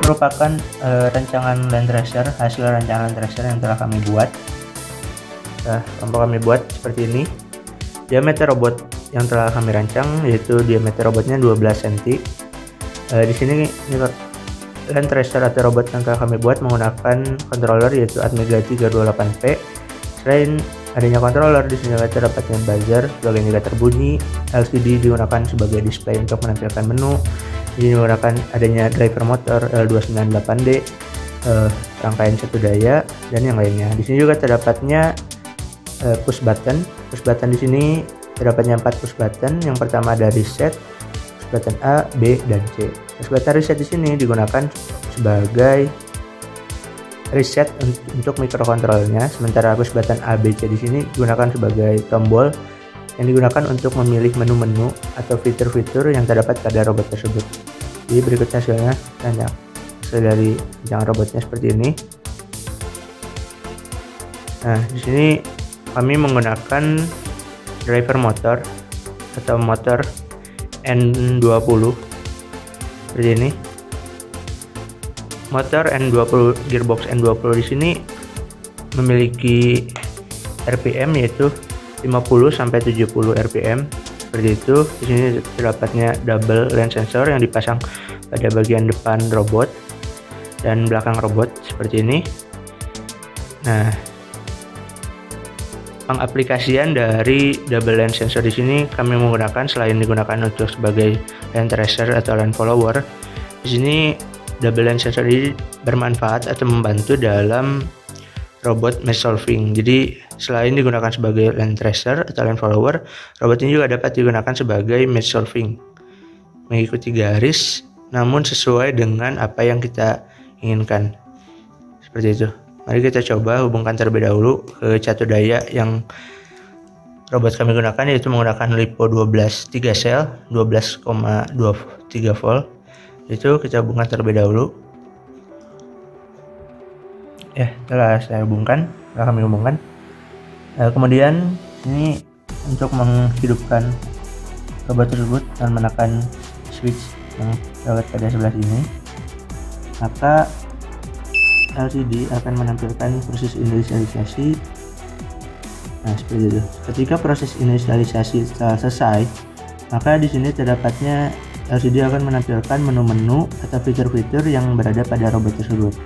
Merupakan rancangan land tracer, hasil rancangan land tracer yang telah kami buat. Kami buat seperti ini. Diameter robot yang telah kami rancang yaitu diameter robotnya 12 cm. Di sini land tracer atau robot yang telah kami buat menggunakan controller yaitu Atmega 328P. Selain adanya controller, di sini kita dapatkan buzzer sebagai indikator bunyi, LCD digunakan sebagai display untuk menampilkan menu. Ini menggunakan adanya driver motor L298D, rangkaian satu daya dan yang lainnya. Di sini juga terdapatnya push button. Push button di sini terdapatnya 4 push button. Yang pertama ada reset, push button A, B, dan C. Push button reset di sini digunakan sebagai reset untuk microcontrollernya, sementara push button A, B, C di sini digunakan sebagai tombol yang digunakan untuk memilih menu-menu atau fitur-fitur yang terdapat pada robot tersebut. Jadi berikut hasilnya, hasil dari rancangan robotnya seperti ini. Nah, di sini kami menggunakan driver motor atau motor N20 seperti ini. Motor N20 gearbox N20 di sini memiliki RPM yaitu 50 sampai 70 RPM. Seperti itu. Di sini terdapatnya double lens sensor yang dipasang pada bagian depan robot dan belakang robot seperti ini. Nah, pengaplikasian dari double lens sensor di sini kami menggunakan, selain digunakan untuk sebagai lane tracer atau lane follower, di sini double lens sensor ini bermanfaat atau membantu dalam robot mesh solving. Jadi selain digunakan sebagai lane tracer atau lane follower, robot ini juga dapat digunakan sebagai mesh solving, mengikuti garis namun sesuai dengan apa yang kita inginkan. Seperti itu. Mari kita coba hubungkan terlebih dahulu ke catu daya yang robot kami gunakan, yaitu menggunakan LiPo 12 3 sel 12,23 volt. Itu kita hubungkan terlebih dahulu. Ya, setelah saya hubungkan, setelah kami hubungkan, kemudian ini untuk menghidupkan robot tersebut dan menekan switch yang terdapat pada sebelah sini, maka LCD akan menampilkan proses inisialisasi. Nah, seperti itu. Ketika proses inisialisasi telah selesai, maka di sini terdapatnya LCD akan menampilkan menu-menu atau fitur-fitur yang berada pada robot tersebut.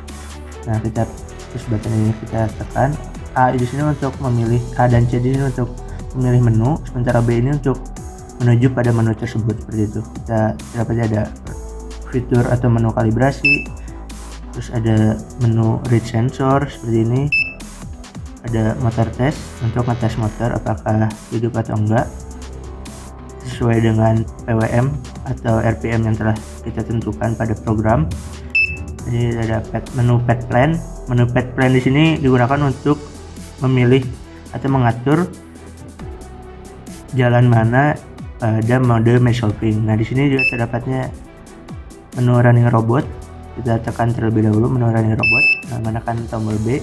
Nah, kita push button ini kita tekan. A di sini untuk memilih, A dan C di sini untuk memilih menu, sementara B ini untuk menuju pada menu tersebut. Seperti itu. Kita terdapatnya ada fitur atau menu kalibrasi. Terus ada menu read sensor seperti ini, ada motor test untuk ngetes motor apakah hidup atau enggak sesuai dengan PWM atau RPM yang telah kita tentukan pada program. Jadi ada menu pad plan. Menu pad plan di sini digunakan untuk memilih atau mengatur jalan mana pada mode mesh solving. Nah, di sini juga terdapatnya menu running robot. Kita tekan terlebih dahulu menu running robot, menekan tombol B.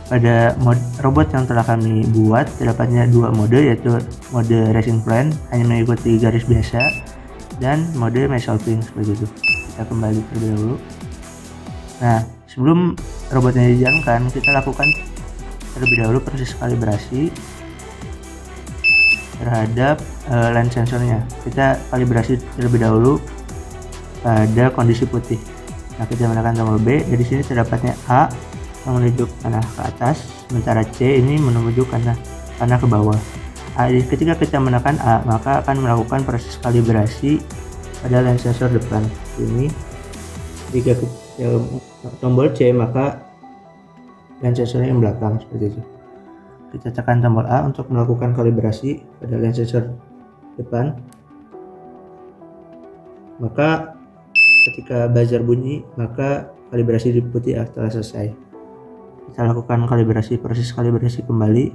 Pada mode robot yang telah kami buat terdapatnya dua mode, yaitu mode racing plan hanya mengikuti garis biasa dan mode mesh solving seperti itu. Kita kembali terlebih dahulu. Nah, sebelum robotnya dijalankan, kita lakukan terlebih dahulu proses kalibrasi terhadap lens sensornya. Kita kalibrasi terlebih dahulu pada kondisi putih. Nah, kita menekan tombol B. Dari sini terdapatnya A menuju kanan ke atas, sementara C ini menuju kanan ke bawah. Ketika kita menekan A, maka akan melakukan proses kalibrasi pada lens sensor depan. Ini jika kita tombol C, maka lens sensornya yang belakang seperti itu. Kita tekan tombol A untuk melakukan kalibrasi pada lens sensor depan. Maka ketika buzzer bunyi, maka kalibrasi di putih telah selesai. Kita lakukan proses kalibrasi kembali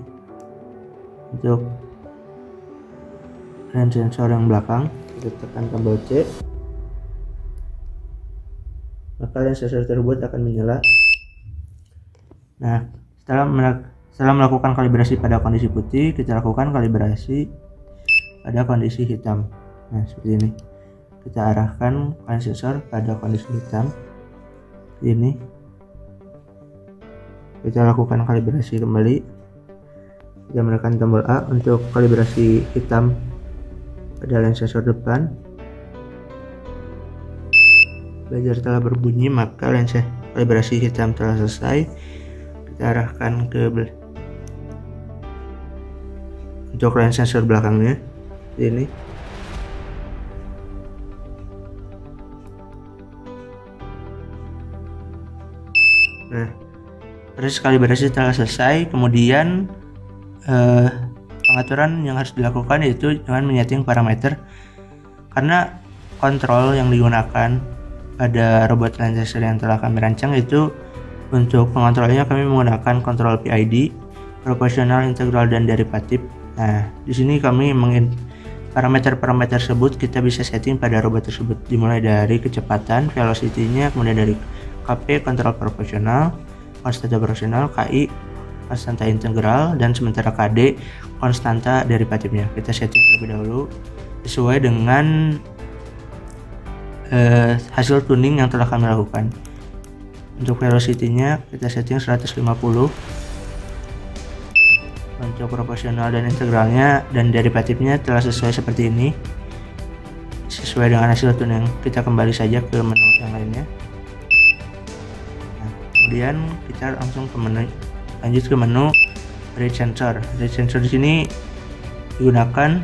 untuk lens sensor yang belakang. Kita tekan tombol C, maka lens sensor tersebut akan menyala. Nah, setelah melakukan kalibrasi pada kondisi putih, kita lakukan kalibrasi pada kondisi hitam. Nah, seperti ini. Kita arahkan lens sensor pada kondisi hitam ini. Kita lakukan kalibrasi kembali. Kita menekan tombol A untuk kalibrasi hitam pada lens sensor depan. Buzzer telah berbunyi, maka lens kalibrasi hitam telah selesai. Kita arahkan ke untuk lens sensor belakangnya ini. Nah, proses kalibrasi telah selesai. Kemudian pengaturan yang harus dilakukan yaitu dengan menyeting parameter, karena kontrol yang digunakan pada robot lens sensor yang telah kami rancang itu untuk pengontrolnya kami menggunakan kontrol PID, proporsional, integral, dan derivatif. Nah, di sini kami parameter-parameter tersebut kita bisa setting pada robot tersebut, dimulai dari kecepatan, velocity-nya, kemudian dari KP, kontrol proporsional, konstanta proporsional, KI, konstanta integral, dan sementara KD konstanta derivatifnya. Kita setting terlebih dahulu sesuai dengan hasil tuning yang telah kami lakukan. Untuk velocity-nya kita setting 150. Untuk proporsional dan integralnya dan derivatifnya telah sesuai seperti ini. Sesuai dengan hasil tuning, kita kembali saja ke menu yang lainnya. Nah, kemudian kita langsung ke menu, lanjut ke menu rate sensor. Rate sensor di sini digunakan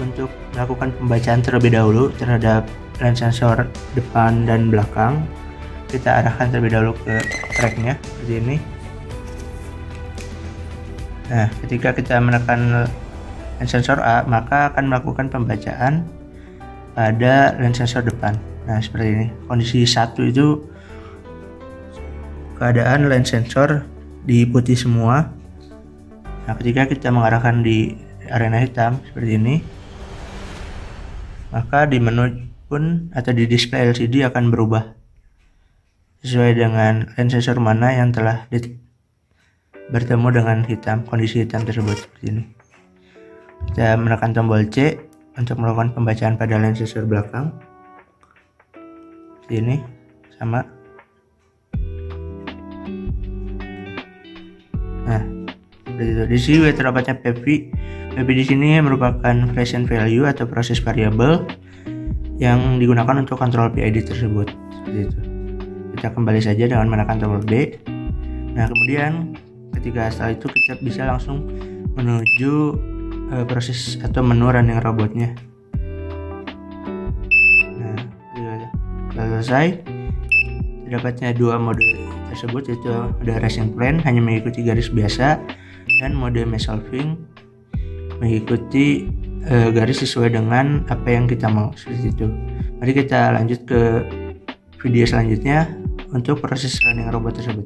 untuk melakukan pembacaan terlebih dahulu terhadap lens sensor depan dan belakang. Kita arahkan terlebih dahulu ke tracknya seperti ini. Nah, ketika kita menekan lens sensor A, maka akan melakukan pembacaan pada lens sensor depan. Nah, seperti ini. Kondisi 1 itu keadaan lens sensor di putih semua. Nah, ketika kita mengarahkan di arena hitam seperti ini, maka di menu pun atau di display LCD akan berubah sesuai dengan lens sensor mana yang telah bertemu dengan hitam, kondisi hitam tersebut seperti ini. Kita menekan tombol C untuk melakukan pembacaan pada lens sensor belakang. Seperti ini, sama. Nah, seperti itu. Di sini terdapat PV. PV di sini merupakan present value atau proses variabel yang digunakan untuk kontrol PID tersebut. Seperti itu. Kita kembali saja dengan menekan tombol B. Nah, kemudian ketika setelah itu kita bisa langsung menuju proses atau menu running robotnya. Nah, setelah selesai, terdapatnya dua mode tersebut, yaitu mode racing plan hanya mengikuti garis biasa dan mode mesh solving mengikuti garis sesuai dengan apa yang kita mau, seperti itu. Mari kita lanjut ke video selanjutnya untuk proses running robot tersebut.